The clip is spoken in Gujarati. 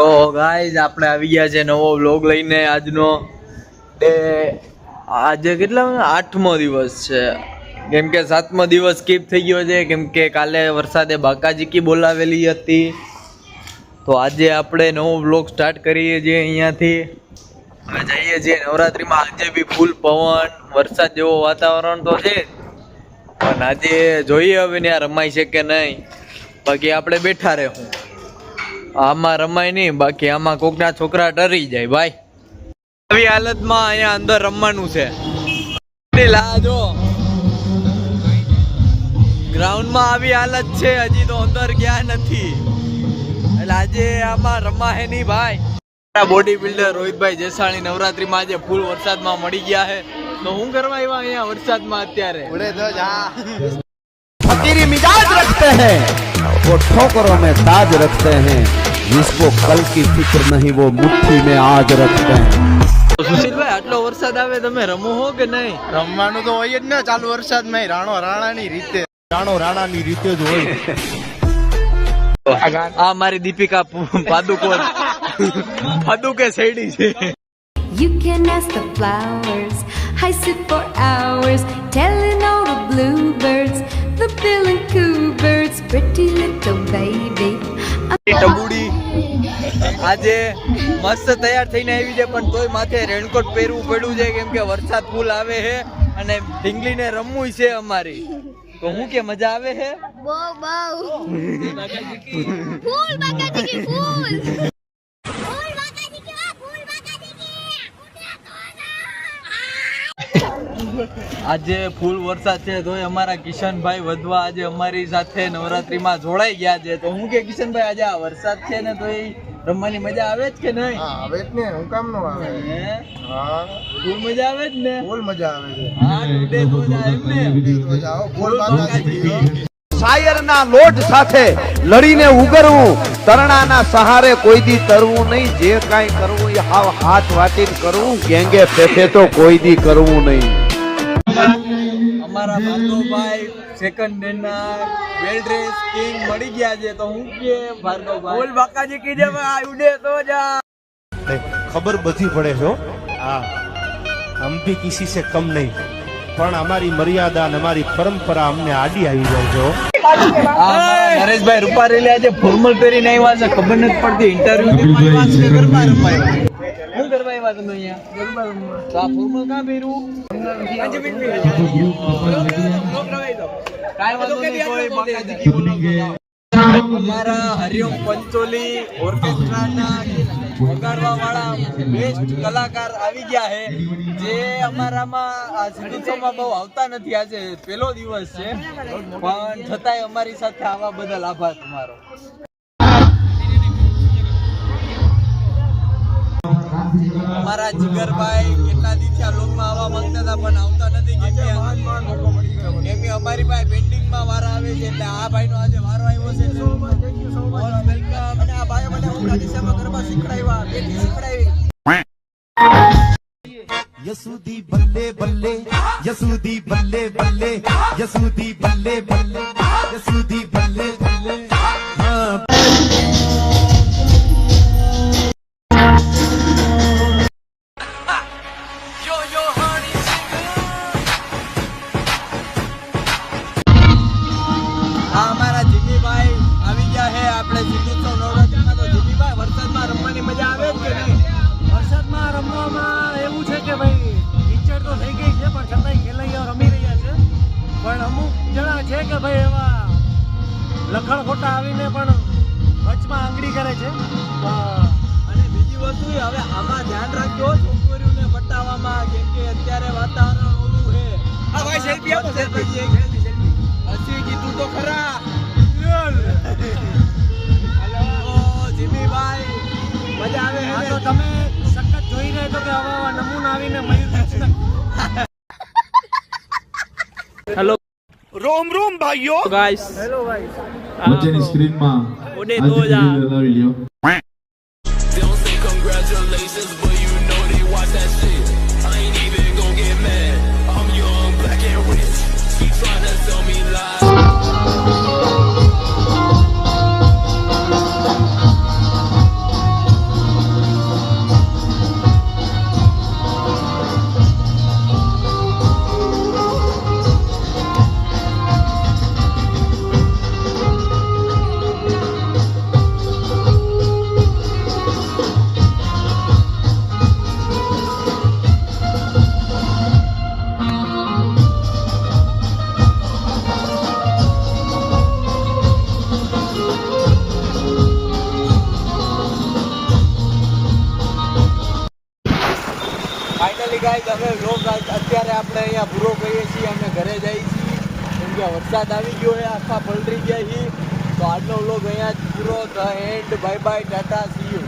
તો ગાઈઝ આપણે આવી ગયા છે નવો વ્લોગ લઈને. આજનો ડે આજે કેટલા 8મો દિવસ છે, કેમ કે 7મો દિવસ સ્કીપ થઈ ગયો છે, કેમ કે કાલે વરસાદે બાકાજીકી બોલાવેલી હતી. તો આજે આપણે નવો વ્લોગ સ્ટાર્ટ કરીએ છીએ અહીંયાથી. હવે જઈએ છીએ નવરાત્રિમાં. આજે બી ફૂલ પવન વરસાદ જેવો વાતાવરણ તો છે, પણ આજે જોઈએ હવે ત્યાં રમાય છે કે નહીં. બાકી આપણે બેઠા રહેવું. આમાં રમાય નહીં, બાકી આમાં કોકના છોકરા ડરી જાય ભાઈ. આવી હાલતમાં અહીંયા અંદર રમવાનું છે. જો ગ્રાઉન્ડમાં આવી હાલત છે, હજી તો અંદર ગયા નથી. એટલે આજે આમાં રમાય નહીં ભાઈ. બોડી બિલ્ડર રોહિતભાઈ જેસાણી નવરાત્રીમાં આજે ફૂલ વરસાદમાં મળી ગયા છે. તો હું કરવા આવ્યા અહીંયા વરસાદમાં અત્યારે? फकीरी मिजाज रखते हैं वो ठोकरों में ताज रखते हैं जिसको कल की फिक्र नहीं वो मुट्ठी में आज रखते हैं. સુશીલભાઈ, આટલો વરસાદ આવે તમે રમો હો કે નહીં? રમવાનું તો હોય જ ને ચાલુ વરસાદમાં. રાણાની રીતે જ હોય. આ મારી દીપિકા પાદુકે શેડી છે. You can ask the flowers, I sit for hours, telling all the bluebirds, the bill and coo birds, pretty little baby. ટબુડી આજે મસ્ત તૈયાર થઈને આવી છે, પણ તોય માથે રેનકોટ પહેરવું પડ્યું છે, કેમ કે વરસાદ ફૂલ આવે છે અને ઢીંગલીને રમવું છે અમારી. તો હું કે મજા આવે છે? બહુ ફૂલ બાકાજી ફૂલ આજે ફૂલ વરસાદ છે, તોય અમારા કિશનભાઈ વધવા આજે અમારી સાથે નવરાત્રીમાં જોડાઈ ગયા છે. તો હું કે કિશનભાઈ, આજે આ વરસાદ છે ને, તો એ રમવાની મજા આવે જ કે નહીં? આવે જ ને, હું કામ નો આવે? હા, ફૂલ મજા આવે જ ને. ફૂલ મજા આવે છે. હા, ઉડે તો જાય એમ ને. તો જાઓ ફૂલ બાકાજી. શાયરના લોટ સાથે લડીને ઉગરવું, તરણાના સહારે કોઈ દી તરવું નહીં. જે કાંઈ કરવું એ હાવ હાથ વાટીને કરવું, ગેંગે ફેફે તો કોઈ દી કરવું નહીં. અમારા ભાર્ગવભાઈ સેકન્ડ ડે ના વેલ ડ્રેસ કિંગ મળી ગયા છે. તો હું કે ભાર્ગવભાઈ બોલ બાકાજી કીજે ભાઈ, ઉડે તો જા. खबर बधी पड़े हो हाँ, हम भी किसी से कम नहीं, પણ અમારી મર્યાદા અને અમારી પરંપરા અમને આડી આવી જાય છો. નરેશભાઈ રૂપારેલી આજે ફોર્મલ પહેરીને આવ્યા છે, ખબર નથી પડતી ઇન્ટરવ્યુ ગરબા રમાય. શું ગરબા આવ્યા તમે અહીંયા? ગરબા રમવા. તો આ ફોર્મલ કાં પહેર્યું? અમારા હરિઓમ પંચોલી ઓર્કેસ્ટ્રાના વગાડવા વાળા બેસ્ટ કલાકાર આવી ગયા છે, જે અમારામાં આ સંગીતોમાં બહુ આવતા નથી. આજે પહેલો દિવસ છે, પણ છતાંય અમારી સાથે આવવા બદલ આભાર તમારો. અમારા જીગરભાઈ કેટલા દિવસથી આ લોકમાં આવવા માંગતા હતા, પણ આવતા નથી, કેમ કે અમારી પાસે પેન્ડિંગમાં વારા આવે છે. એટલે આ ભાઈનો આજે વારો આવ્યો છે. વેલકમ. અને આ ભાઈ મને હું દિશામાં ગરબા શીખડાવ્યા, બેટી શીખડાવી. યસુદી બલ્લે બલ્લે, યસુદી બલ્લે બલ્લે, યસુદી બલ્લે બલ્લે, યસુદી બલ્લે બલ્લે. અમારા જીમીભાઈ આવી ગયા છે આપણે સિદ્ધોત્સવ નવરાત્રીમાં. તો જીમીભાઈ, વરસાદમાં રમવાની મજા આવે જ કે નહીં? વરસાદમાં રમવામાં એવું છે કે ભાઈ ટીચર તો થઈ ગઈ છે, પણ છતાંય ખેલૈયાઓ રમી રહ્યા છે. પણ અમુક જણા છે કે ભાઈ એવા લખણ ખોટા આવીને પણ વચમાં આંગળી કરે છે. અને બીજી વસ્તુ હવે આમાં ધ્યાન રાખજો છોકરીઓને પટાવવામાં, કેમ કે અત્યારે વાતાવરણ ઓલું છે. આ ભાઈ સેલ્ફી આપો, સેલ્ફી હસી કીધું તો ખરા. હેલો જીમીભાઈ, મજા આવે આ છે તો તમે સખત જોઈ રહ્યા છો કે આવા નમૂના આવીને મયુર હેલો રોમ રોમ ભાઈઓ. ગાઈસ, હેલો ભાઈ. વચ્ચેની સ્ક્રીનમાં ઉડે તો જા લગાવી લ્યો. ફાઇનલી ગાઈઝ હવે વ્લોગ અત્યારે આપણે અહીંયા પૂરો કરીએ છીએ. અમે ઘરે જઈએ છીએ કેમ કે વરસાદ આવી ગયો છે, આખા પલટી ગયા છીએ. તો આજનો વ્લોગ અહીંયા જ પૂરો. The and. Bye bye, Tata, C you.